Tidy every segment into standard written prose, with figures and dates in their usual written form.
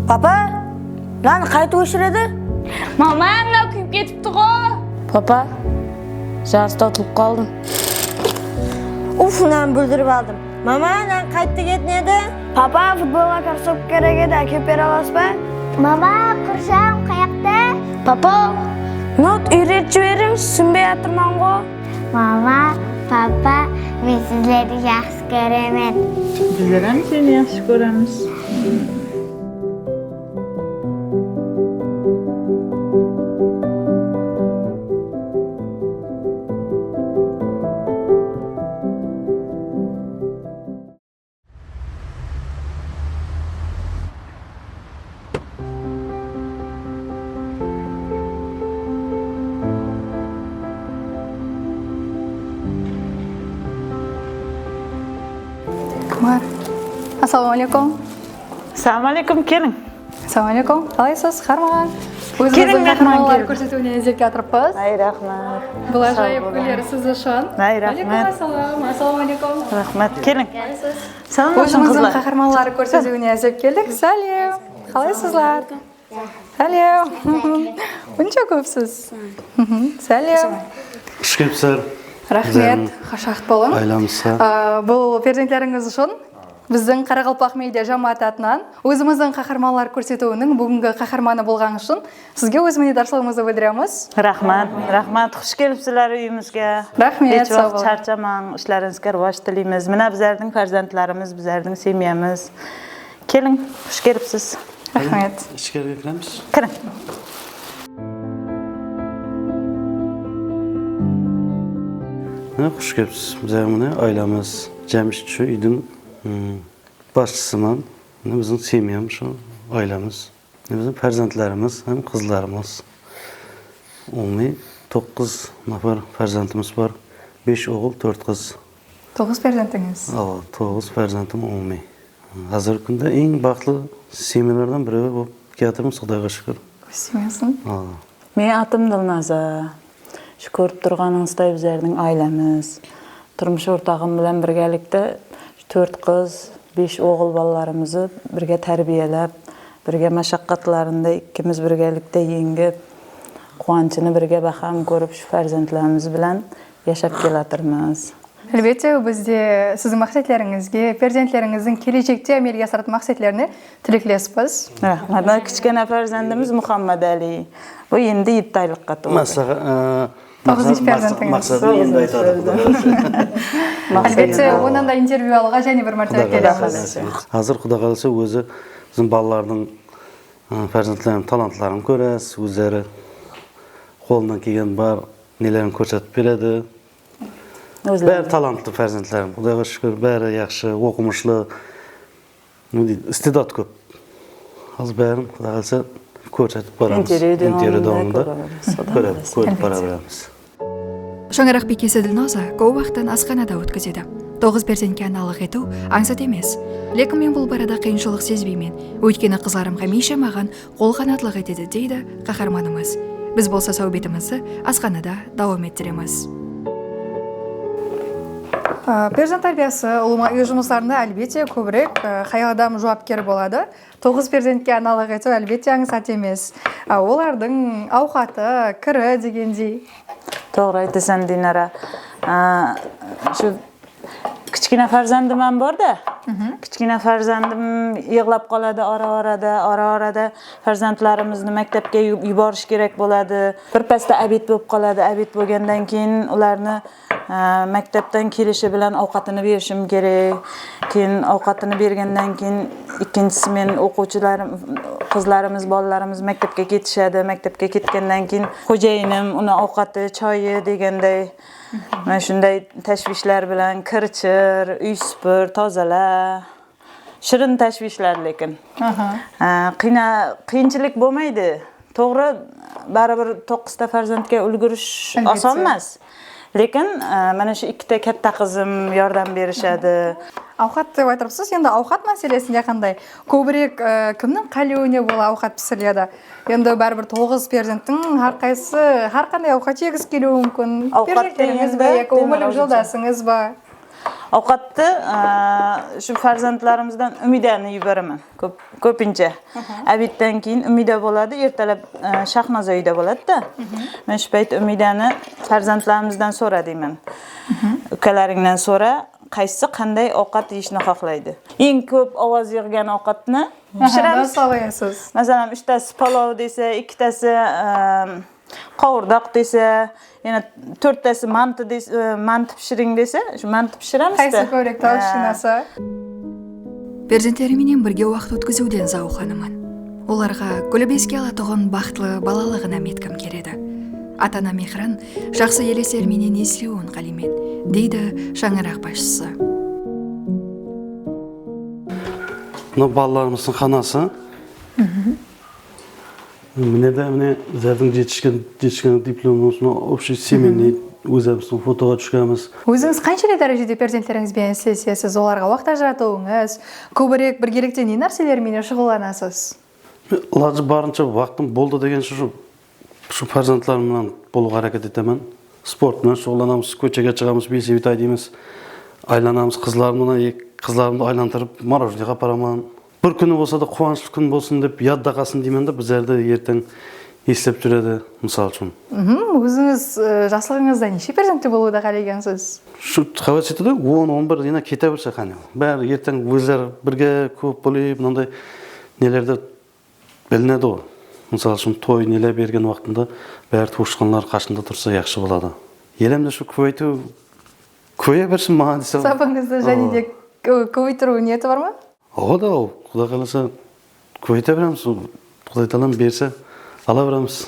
Papa, lan qaytib o'shiradi? Mama, mına kuyup ketipti go. Papa, jarista otilib qoldim. Uf, nan bildirib oldim. Mama, nan qaytdi ketnedi? Papa, futbolga qarsoq kerak edi, kelib bera olasizmi? Mama, qursam qayoqda? Papa, not uyretib bering, tushunmayapman go. Mama, papa, men sizlarni yaxshi ko'raman. Bizlar ham seni yaxshi ko'ramiz. Assalomualaikum. Assalomu alaykum, keling. Assalomualaikum. Qalaysiz, Qarmon? Keling, O'zimizning mehmon qahramonlar keldi. ko'rsatuvini izlab o'tiribmiz. Ay, rahmat. Bu ajoyib kunlar siz uchun. Ay, rahmat. Assalomu alaykum. Rahmat, keling. Salom O'zimizning qizlar. qahramonlar ko'rsatuvini izlab keldik. Salam. Qalaysizlar? Salam. Buncha ko'psiz. Salam. Xush kelibsizlar. Rahmat. Xushvaqt bo'ling. Aylamizsa. Bu farzandlaringiz uchun bizning Qaraqalpoq media jamoati атынан o'zimizning qahramonlar ko'rsatuvining bugungi qahramoni bo'lgani uchun sizga o'z minnatdorligimizni bildiramiz. Rahmat, rahmat. Xush kelibsizlar uyimizga. Rahmat, Hech sog' vaqt bo'ling. charchamang, ishlaringizga rivoj tilaymiz. Mana bizlarning farzandlarimiz, bizlarning semyamiz. Keling, xush kelibsiz. Rahmat. Ichkariga kiramiz. Kiring. Xush kelibsiz. Bizlar buni oilamiz Jamshid shu uyning boshchisiman. Bizning semyam shu oilamiz. Bizning farzandlarimiz ham qizlarimiz. Umumiy 9 nafar farzandimiz bor. 5 o'g'il, 4 qiz. 9 farzandingiz. 9 farzandim umumiy. Hozirgi kunda eng baxtli semyalardan biri bo'lib ketimiz, Xudoga shukr. Xushsimasin. Men atim Dilnoza. Shu ko'rib turganingizday bizlarning oilamiz. Turmush o'rtog'im bilan birgalikda 4 qiz, 5 o'g'il bolalarimizni birga tarbiyalab, birga mashaqqatlarında ikkimiz birgalikda yengib, quvonchini birga baham ko'rib shu farzandlarimiz bilan yashab kelatirmiz. Albatta, bizde sizning maqsadlaringizga, farzandlaringizning kelajakda amalga oshiradigan maqsadlarini tilaklaymiz. Rahmat. Kichkina farzandimiz Muhammad Ali. Bu endi 7 oylikqa to'ldi. Maqsadni endi aytadi. Albatta, ondan da intervyu olga yana bir marta kelamiz. Hozir Xudo qalasa o'zi bizim balalarning farzandlarining talantlarini ko'rasiz, o'zlari qo'ldan kelgan bar nelerini ko'rsatib beradi. Bari talantli farzandlarim, Xudoga shukr, bari yaxshi, o'qimishli, iste'dod ko'p. Hozir bari Xudo qalasa ko'rsatib boramiz. Intervyu davomida ko'rib boramiz. Sho'ng'araqbek esa Dilnoza ko'p vaqtdan asxonada o'tkazadi. 9 farzandga analik etuv ansat emas. Lekin men bu borada qiyinchilik sezmayman. O'tkani qizlarim hamisha menga qo'l qanotlik etadi, deydi qahramonimiz. Biz bo'lsa suhbatimizni asxonada davom ettiramiz. Farzand tarbiyasi umumiy жұмыстарында albatta ko'proq hayotdan javobgar bo'ladi. 9 farzandga analik etuv albatta ansat emas. Ularning ovqati, kiri degandek. To'g'ri aytasan Dinara. Shu kichkina farzandim ham bor-da. Kichkina farzandim yig'lab qoladi ora-orada farzandlarimizni maktabga yuborish kerak bo'ladi. Birpasda abit bo'lib qoladi. Abit bo'lgandan keyin ularni maktabdan kelishi bilan ovqatini berishim kerak. Keyin ovqatini bergandan keyin ikkinchisi men o'quvchilarim, qizlarimiz, bolalarimiz maktabga ketishadi. Maktabga ketgandan keyin xo'jayinim uni ovqati, choyi deganday mana shunday tashvishlar bilan kirchir, uy supur, tozala. Shirin tashvishlar lekin. Qiyinchilik bo'lmaydi. To'g'ri, baribir 9 ta farzandga ulgurish oson emas. Lekin mana shu ikkita katta qizim yordam berishadi. Ovqat deb aytibsiz, endi ovqat masalasiga qanday? Ko'proq kimning qalyo'ni bo'la ovqat pishiradi? Endi baribir 9 farzandning har qaysi har qanday ovqat yegiz keluvi mumkin. Farzandlaringiz yoki umrlik yo'ldoshingiz bor. Ovqatni shu farzandlarimizdan Umidani yubораman ko'pincha. Abitdan keyin Umida bo'ladi, ertalab Shahnoza uyda bo'ladi-da. Men shu payt Umidani farzandlarimizdan so'ra deyman. Ukalaringdan so'ra, qaysi qanday ovqat yeyishni xohlaydi. Eng ko'p ovoz yig'gan ovqatni pishiramiz. Savayasiz. Masalan, 3 tasi palov desa, 2 tasi qovurdoq desa, yana 4 tasi manti pishiring desa, shu manti pishiramiz. Qaysi ko'ylak tanishingasa? Перзентлеріменен бірге уақыт өткізуден зауқанымын. Оларға күліп еске алатұғын бақытлы балалығына меткім келеді. Ата-ана мехрін жақсы елесерменен еслеуін қалимен, дейді шаңырақ басшысы. Балаларымыздың қанасы. Міне зәрдің жетішкен дипломымызды общий семейный өзіміздің фотоға түшкеніміз. Өзіңіз қаншалай дәрежеде перзенттеріңізбен істесесіз, оларға уақыт ажыратуыңыз, көбірек біргелікте не нәрселермен шұғылданасыз? Лажы барынша уақытым болды деген шу перзентлерімнен болуға әрекет етемін. Спортпен шұғылданамыз, көшеге шығамыз, бесебет айдаймыз, айланамыз, қызларымды айландырып, мороженныйға апарамын. Bir күні болса да қуанышлы күн болсын деп ядда қалсын деймін де біздерді ертең естеп жүреді, мысал үшін. Өзіңіз жасылығыңызда неше перзентте болуды қалайгансыз? Шу қабат етеді, 10-11 ена кете берсе қане. Бәрі ертең өздері бірге көп болып, мынандай нелерді білінеді ғой. Мысал үшін той нелер берген уақытында бәрі туысқандар қасында тұрса жақсы болады. Елімде шу көбейе берсін маған десе. Сапыңызды және де көбейтіру ниеті бар ма? О да, Құдай қаласа көбейте береміз, Құдай тағала берсе ала береміз.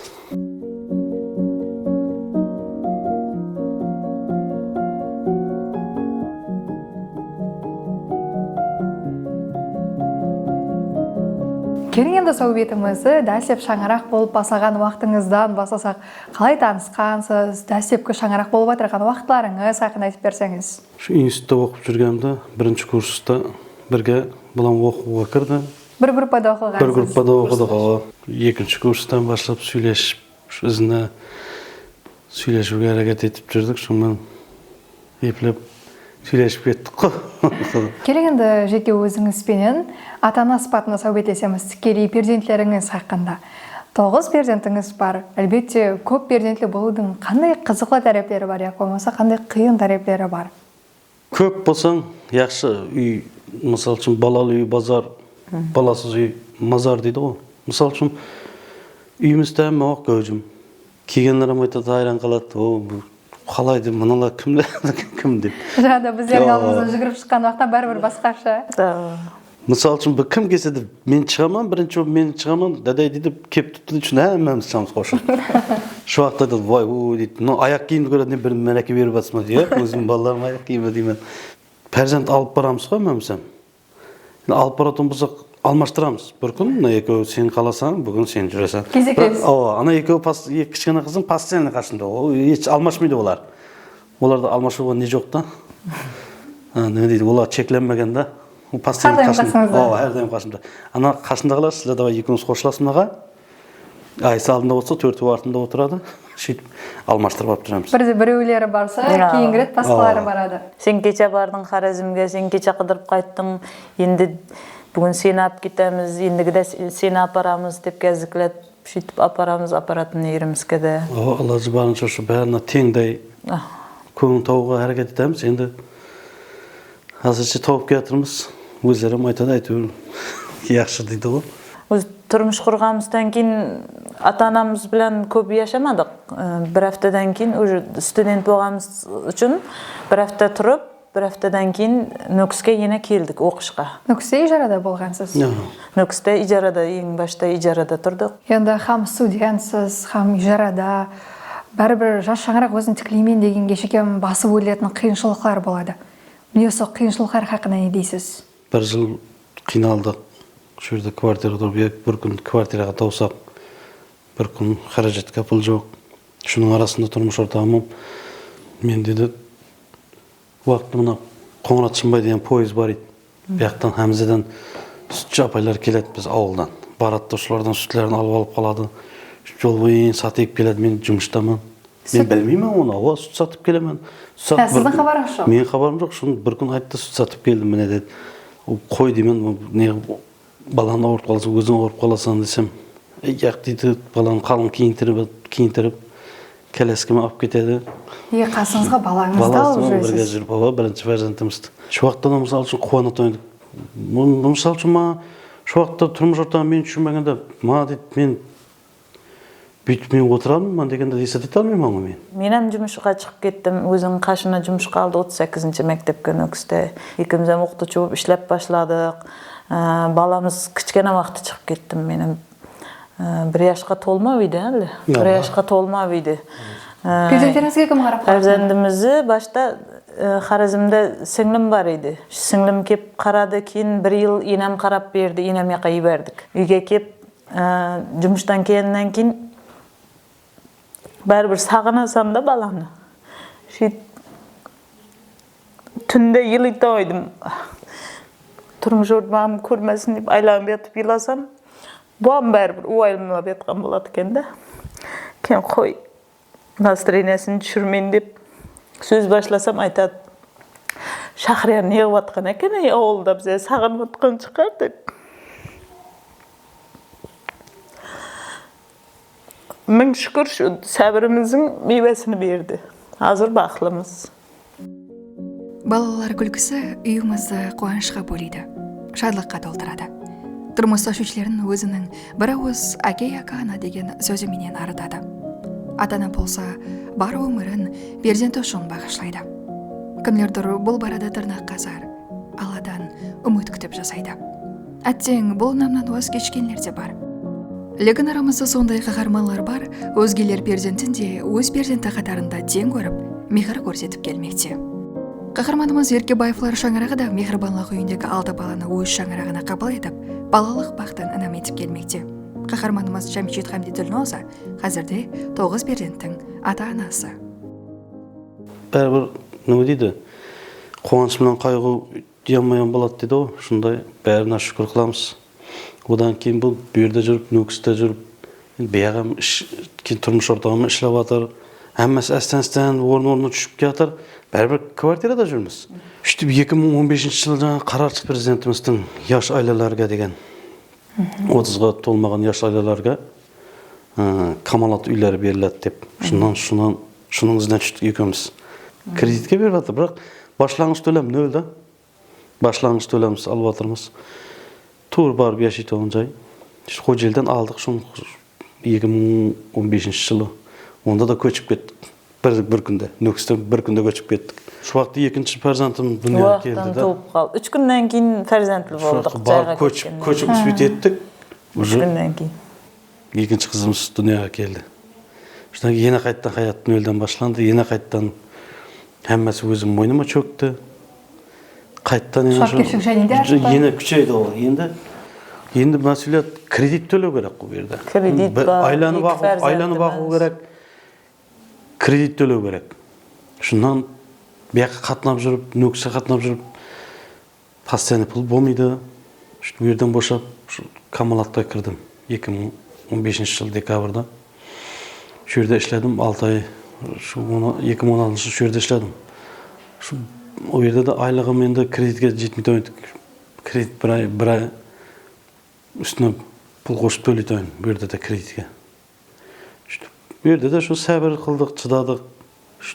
Келін енді сәубетімізді дәсеп шаңырақ болып басаған уақытыңыздан басасақ, қалай танысқансыз, дәсепкі шаңырақ болып атырған уақытларыңыз хақында айтып берсеңіз? Шу институтта оқып жүргенімде, бірінші курста бірге бұлан оқуға кірді. Бір группада оқығансыз? Бір группада оқыдық. Екінші курстан башлап сөйлесіп, өзіне сөйлесуге әрекет етіп жүрдік. Сонымен еплеп сөйлесіп кеттік қой. Келгенде жеке өзіңізбенен ата-ана сыпатына сәубеттесеміз, тікелей перзентлеріңіз хақында. 9 перзентіңіз бар. Әлбетте, көп перзентлі болудың қандай қызықлы тәріптері бар, яқ болмаса қандай қиын тәріптері бар? Көп болсаң, яқшы үй, мысал үшін балалы үй базар, баласыз үй мазар дейді ғой. Мысал үшін үйімізді әмі оқ көжім. Кегенлерім айтады, айран қалады, қалайды, мұнала кім деп. Жада біздердің алдымыздан жүгіріп шыққан уақытта бәрібір басқаша. Мысал үшін кім кеседі, мен шығаман, бірінші мен шығаман, дәдай дейді, кеп тұтты үшін әміміз шығамыз қошы. Шу уақытта дейді, вай, дейді, аяқ киімді көреді, бір мәнәке беріп атсыма дейді, өзім балаларым аяқ киімі деймін. Перзент алып барамыз ғой, мәмісем. Алып баратын болсақ, алмаштырамыз. Бір күн, екеу сен қаласаң, бүгін сен жүресің. Кезекеміз. Ана екеу кішкене қызың постоянно қасында. Еш алмашмайды олар. Оларды алмашуға не жоқ та? Не дейді, олар чекленмеген да. Әрдайым қасыңызда? Әрдайым қасымда. Ана қасындағылар, сізді давай екеуміз қосыласың аға. Айсы алдында болса, төртеу артында отырады. Сөйтіп алмаштырып алып тұрамыз. Бірде біреулері барса, кейінгі рет басқалары барады. Сен кеше бардың Харазмге, сен кеше қыдырып қайттың, енді бүгін сені алып кетеміз, ендігіде сені апарамыз деп кәзіклет, сөйтіп апаратын еріміз кеді. Алла барынша бәріне теңдей көңіл тауға әрекет етеміз. Енді азырше тауып келатырмыз. Өздерім айтады, әйтеуір яқшы дейді ғой. Өз тұрмыш құрғамыздан кейін ата-анамыз білән көп яшамадық. Бір аптадан кейін уже студент болғамыз үшін бір апта тұрып, бір аптадан кейін Нөкіске ена келдік оқышқа. Нөкісте ижарада болғансыз? Нөкісте ижарада, ең башта ижарада тұрдық. Енді хам студентсіз, хам ижарада, бәрібір жас шаңырақ өзін тіклеймен дегенге шекем басып өлетін қиыншылықтар болады. Міне сол қиыншылықтар хақында не дейсіз? Бір жыл қиналдық. Şu yerде kvartira тұрып, бір күн квартираға таусақ, бір күн қаражатқа пұл жоқ. Шының арасында тұрмыш ортамым. Мен деді, уақытты мына Қоңыратшынбай деген пойыз бар еді. Бияқтан Хамзеден сүтші апайлар келеді біз ауылдан. Баратты, ұшылардан сүтлерін алып қалады. Жол бойын сатып келеді, мен жұмыстамын. Мен білмеймін оны, ава сүт сатып келемін. Сіздің хабарыңыз жоқ? Менің хабарым жоқ, шын бір күн айтты сүт сатып келдім, міне деді. Қой деймін, не баланы ауырып қалса, өзің ауырып қаласың десем, яқ дейді, баланы қалың киінтіріп, кәлескеме алып кетеді. Қасыңызға балаңызды алып Баласымен бірге жүресіз. жүріп, ава бірінші перзентімізді. Шуақта мысалы үшін қуана тойындық. Мысалы үшін шуақта тұрмыс ортаға мен түсінбегенде, дейді, мен бүйтіп мен отырамын дегенде есете алмаймын оны мен. Мен hem жұмысқа шығып кеттім, өзінің қашына жұмысқа алды 38-ші мектепке Нөкісте. Екеуміз hem оқытушы болып ішлеп башладық. Баламыз кішкене вақты шығып кеттім. Менің 1 yaşқа толмап еді әлі. 1 yaşқа толмап еді. Перзенттеріңізге кім қарап қалды? Перзентімізді башта Харазмда сіңлім бар еді. Сіңлім кеп қарады, кейін 1 yıl енем қарап берді, енем яқа бердік. Үйге кеп жұмыстан келгеннен кейін бәрібір сағынасам да баланы. Түнде елікті ойдым. Тұрмыш ортамын көрмесін деп айлағым етіп еласам, бұам бәрібір уайлымлап етқан болады екен да. Кен қой, настроениясын düşürмейін деп сөз башласам айтады. Шахрияр не қылып екен, ауылда бізе сағынып отқан шығар деп. Мың шүкір сәбіріміздің мейвесini берді. Азыр бақылымыз. Балалар күлкісі үйімізді қуанышқа бөлейді, шатлыққа толтырады. Тұрмыс ташушыларын өзінің бір ауыз әке ана деген сөзіменен арытады. Атана болса, бар өмірін перзенті үшін бағышлайды. Кімлердір бұл барада тырнақ қазар, аладан үміт күтіп жасайды. Әттең бұл намнан өз кешкенлер де бар. Лекін арамызда сондай қаһарманлар бар, өзгелер перзентінде өз перзенті қатарында тең көріп, мехір көрсетіп келмекте. Қаһарманымыз Еркебаевлар шаңырағы да мехірбанлық үйіндегі 6 баланы өз шаңырағына қабыл етіп, балалық бақтан інім етіп келмекте. Қаһарманымыз Жамшит Хамди Ділноза қазірде 9 перзенттің ата-анасы. Бәрібір не дейді, қуаныш менен қайғы ұямайын болады дейді ғой, шындай бәріне шүкір қыламыз. Одан кейін бұл берде жүріп, Нөкісте жүріп, бияғам тұрмыш ортағымен ішлеп жатыр. Әммәсі әстен орын-орны түшіп кетір. Бәрібір квартирада жүрміз. Үштіп 2015 жылы жаңа Қарарчық президентіміздің яш айлаларға деген 30-ға толмаған яш айлаларға камалат үйлері беріледі деп. Шының ізінен түштік екеуміз. Кредитке беріп жатыр, бірақ башлаңыз төлем нөл да. Башлаңыз төлеміз алып жатырмыз. Тур барып яшайды оған жай. Қожелден алдық 2015 жылы. Онда да көчіп кеттік. Бір күнде. Нөкістен бір күнде көчіп кеттік. Шуақты екінші перзентім дүниеге келді да. Туып қалды. 3 күннен кейін перзентлі болдық. Көчіп үспет еттік. 3 күннен кейін. Екінші қызымыз дүниеге келді. Ені қайттан hayat нөлден башланды. Ені қайттан әммәсі өзім мойныма чөкті. Қайттан ені күшейді ол. Енді мәселет кредит төлеу керек бұл жерде. Кредит бар. Айланы бағу керек. Кредит төлеу керек. Шыннан бияққа қатынап жүріп, Нөкіске қатынап жүріп, постоянный пұл болмайды. Бұл жерден бошап, Камалатқа кірдім. 2015 жыл декабрда. Şu жерде ішледім 6 ай. 2016 şu жерде ішледім. O жерде де айлығым енді кредитке жетмей кредит бір ай үстіне пұл қосып төлейтін. Бұл жерде де кредитке. Бұл жерде де сәбір қылдық, чыдадық.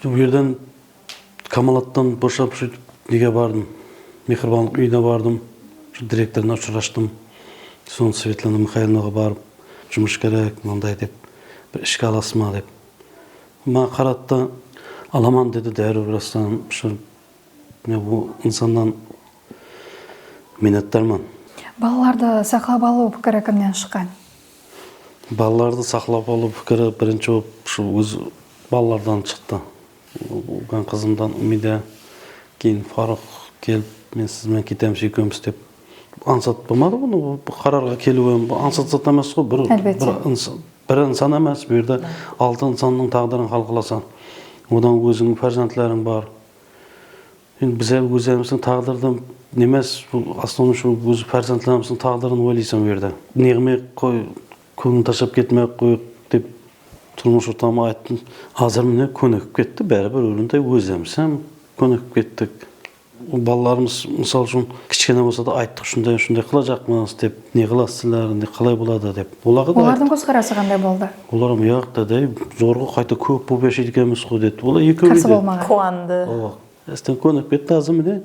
Бұл жерден Камалаттан бошап неге бардым. Мехірбанлық үйіне бардым. Директорына ұшыраштым. Соны Светлана Михайловнаға барып, жұмыс керек, мындай деп, бір ішке аласың ма деп. Ма қаратты, аламан деді дәрі бірастан. Бұл инсаннан минеттарман. Балаларды сақлап алу пікірі кімнен шыққан? Балаларды сақлап алу пікірі бірінші өз балалардан шықты. Оған қызымдан Умиде, кейін Фарух келіп, мен сізмен кетеміз екеуміз деп. Ансат болмады бұны, қарарға келуім, ансат зат емес қой, бір инсан емес, бұл жерде 6 инсанның тағдырын қалқыласан. Одан өзіңнің перзентлерің бар. Біз өзіміздің тағдырды немес, основны өз перзентлеріміздің тағдырын ойлайсың бұл жерде. Неғмей қой, көңін ташап кетмей қойып деп Turmuş ortamı ayттım. Hazır mene kөнігіп кетті, бәрібір өлімді өзімсем көнігіп кеттік. Балаларымыз, мысал үшін, кішкене болса да айттық, шундай қылажақмыз деп, не қыласыздар, не қалай болады деп. Олардың көзқарасы қандай болды? Олар ұяқ деді, зорға қайта көп болып яшайды екенбіз ғой деді. Олар екеуі Қарсы болмаған. Қуанды. Әстен көнігіп кетті, азы міне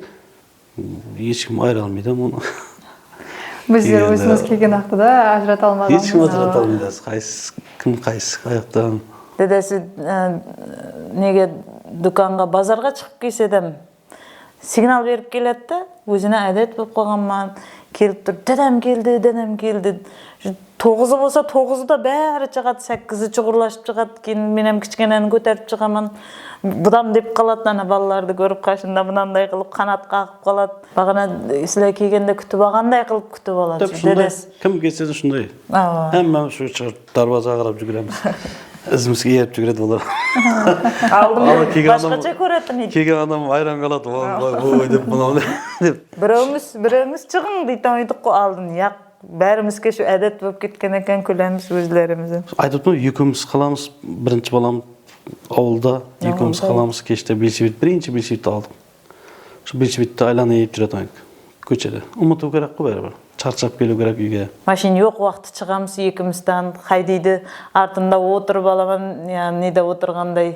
ешкім айыра алмайды оны. Біздер өзіміз келген ақтыда ажырата алмағанбыз. Ешкім ажырата алмайды, кім қайсы аяқтан. Дедесі неге дүканға, базарға шығып келседім, сигнал беріп келетті, өзіне әдет болып қойғанман, келіп тұр, дедем келді. 9-ы болса 9-ы да бәрі шығады, 8-і чұғырлашып шығады, кейін менем кішкенені көтеріп шығаман. Бұдам деп қалады, ана балаларды көріп қашында бұнандай қылып қанат қағып қалады. Бағана сіле келгенде күтіп алғандай қылып күтіп алады. Кім келсе де шындай. Әмі шу шығып дарбаза қарап жүгіреміз. Ізімізге еріп жүгіреді олар. Башқача көретін еді. Келген адам айран қалады, ой деп бұнау деп. Біреуіміз шығың дейтін ойдық қой алдын. Яқ, бәрімізге шу әдет болып кеткен екен күлеміз өзлерімізді. Айтып тұр, екеуміз қаламыз, бірінші балам ауылда, екеуміз қаламыз кеште белсебет, бірінші белсебетті алдым. Şu белсебетті айланы еп жүретін көшеде. Ұмыту керек қой бәрібір. Чарчап келу керек үйге. Машин жоқ уақыт шығамыз екімізден. Қайдейді артында отырып аламын, неде отырғандай.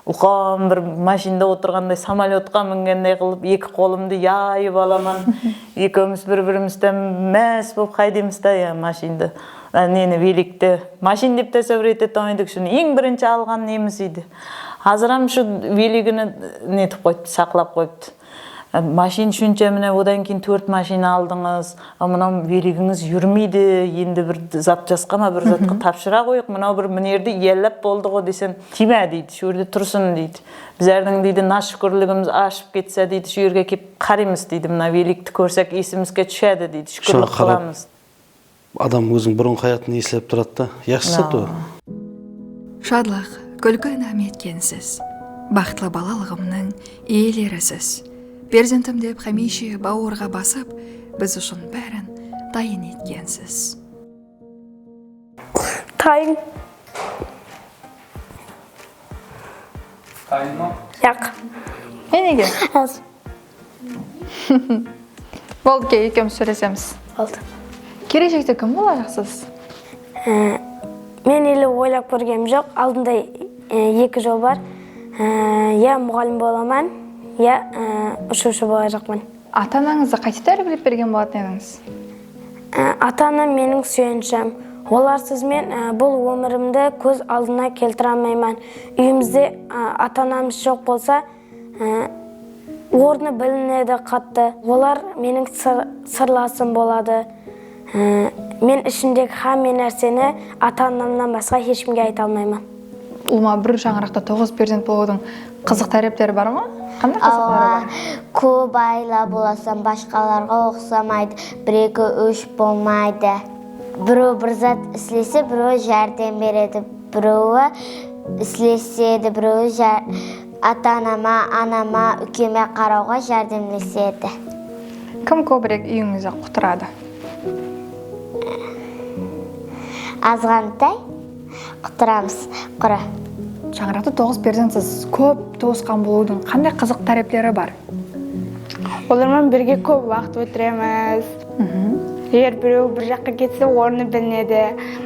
Ұқам бір машинда отырғандай, самолетқа мінгендей қылып, екі қолымды яйып аламын. Екеуміз бір-бірімізден мәс болып қайдейміз да машинды. Нені великті. Машин деп те сөбірейте тойдық шыны. Ең бірінші алған неміз еді. Азырам шу велигіні нетіп қойды, сақлап қойды. Машин шүнше міне одан кейін 4 машина алдыңыз, мынау велигіңіз жүрмейді, енді бір зат жасқама, бір затқа тапшыра қойық, мынау бір мінерді елләп болды ғой десем, тиме дейді, шүрде тұрсын дейді. Біздердің дейді, наш шүкірлігіміз ашып кетсе дейді, шүрге кеп қаримыз дейді, мына великті көрсек есімізге түшеді дейді, шүкірлік қыламыз. Адам өзің бұрын қаятын еслеп тұрады да, яқшысы то. Шадлық, күлкі інәм еткенсіз. Бақытлы балалығымның иелерісіз. Перзентім деп хәмейше бауырға басып, біз үшін бәрін дайын еткенсіз. Тайын. Тайын ма? Яқ. Неге? Аз. Болды ке, екеуміз сөйлесеміз. Болды. Келешекте кім болашақсыз? Мен елі ойлап көргем жоқ. Алдында 2 жол бар. Я мұғалім боламан, я ұшушы болажақпын. Ата-анаңызды қайсы тәрбиелеп берген болатын едіңіз? Ата-анам менің сүйеншім. Оларсыз мен бұл өмірімді көз алдына келтіре алмаймын. Үйімізде ата-анамыз жоқ болса, орны білінеді қатты. Олар менің сырласым болады. Мен ішіндегі һәм нәрсені ата-анамнан басқа ешкімге айта алмаймын. Ұлыма бір шаңырақта 9 перзент болудың қызық тәріптері бар ма? Қандай қызықтары бар? Көп айла боласам, башқаларға ұқсамайды, 1-2-3 болмайды. Біреу бір зат істесе, біреу жәрдем береді, біреуі істеседі, біреу ата-анама, анама, үкеме қарауға жәрдемлеседі. Кім көбірек үйіңізді құтырады? Азғантай құтырамыз, құра. Шаңырақта 9 перзентсіз көп туысқан болудың қандай қызық тәріптері бар? Олармен бірге көп уақыт өтіреміз. Егер біреу бір жаққа кетсе, орны білінеді.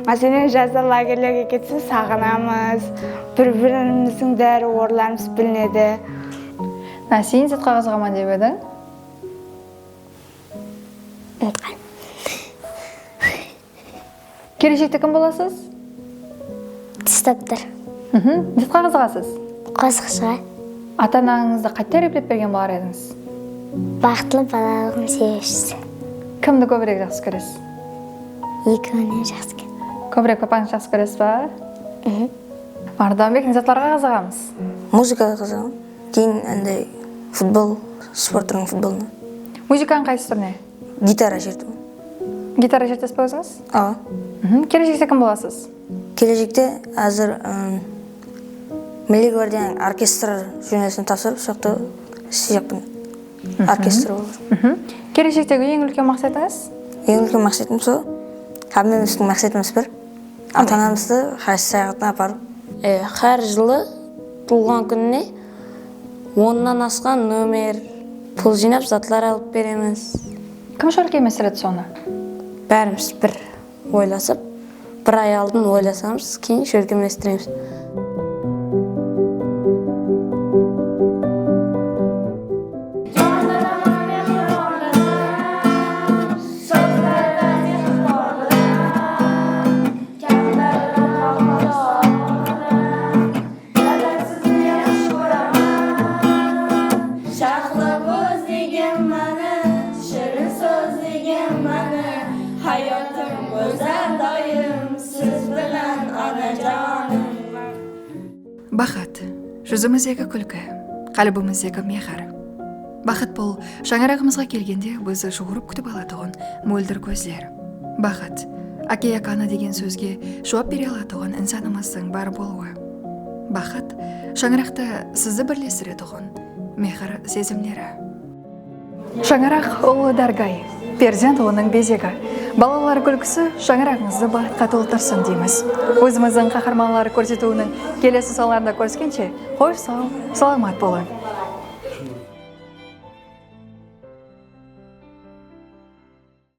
Мәселен, жазда лагерлерге кетсе, сағынамыз. Бір-біріміздің дәрі орларымыз білінеді. Сен сәтқа қызығаман деп едің? Келешекте кім боласыз? Тістоптыр. Сәтқа қызығасыз? Қызықшыға. Ата-анаңызды қайта тәрбиелеп берген болар едіңіз? Бақытлы балалығын себепшісі. Кімді көбірек жақсы көресіз? Екеуінен жақсы көресіз. Көбірек папаңыз жақсы көресіз ба? Марданбек, незатларға қызығамыз? Музыкаға қызығам. Кейін андай футбол, спорт түрінің футболына. Музыканың қайсы түріне? Гитара шерту. Гитара шертесіз ба өзіңіз? Келешекте кім боласыз? Келешекте әзір Милли гвардияның оркестр жөнесін тапсырып, соқты сияқпын. Оркестр olur. Келешектегі ең үлкен мақсатыңыз? Ең үлкен мақсатым сол. Қабымыздің мақсатымыз бір. Ата-анамызды қайсы саяхатына апарып, Һәр жылы туылған күніне 10-нан асқан номер, пұл жинап, затлар алып береміз. Кім шөлкеместіреді соны? Бәріміз бір ойласып, бір ай алдын ойласамыз, кейін шөлкеместіреміз. Бақыт жүзіміздегі күлкі, қалбымыздегі мехар. Бақыт бұл шаңырағымызға келгенде бізді жуырып күтіп алатұғын мөлдір көздер. Бақыт аке-яканы деген сөзге жауап бере алатұғын инсанымыздың бар болуы. Бақыт шаңырақта сізді бірлестіретұғын мехар сезімлері. Шаңырақ ұлы даргай, перзент оның безегі. Балалар күлкісі шаңырағыңызды бақытқа толтырсын дейміз. Өзіміздің қаһарманлары көрсетуінің келесі саларында көріскенше, қош сау, саламат болың.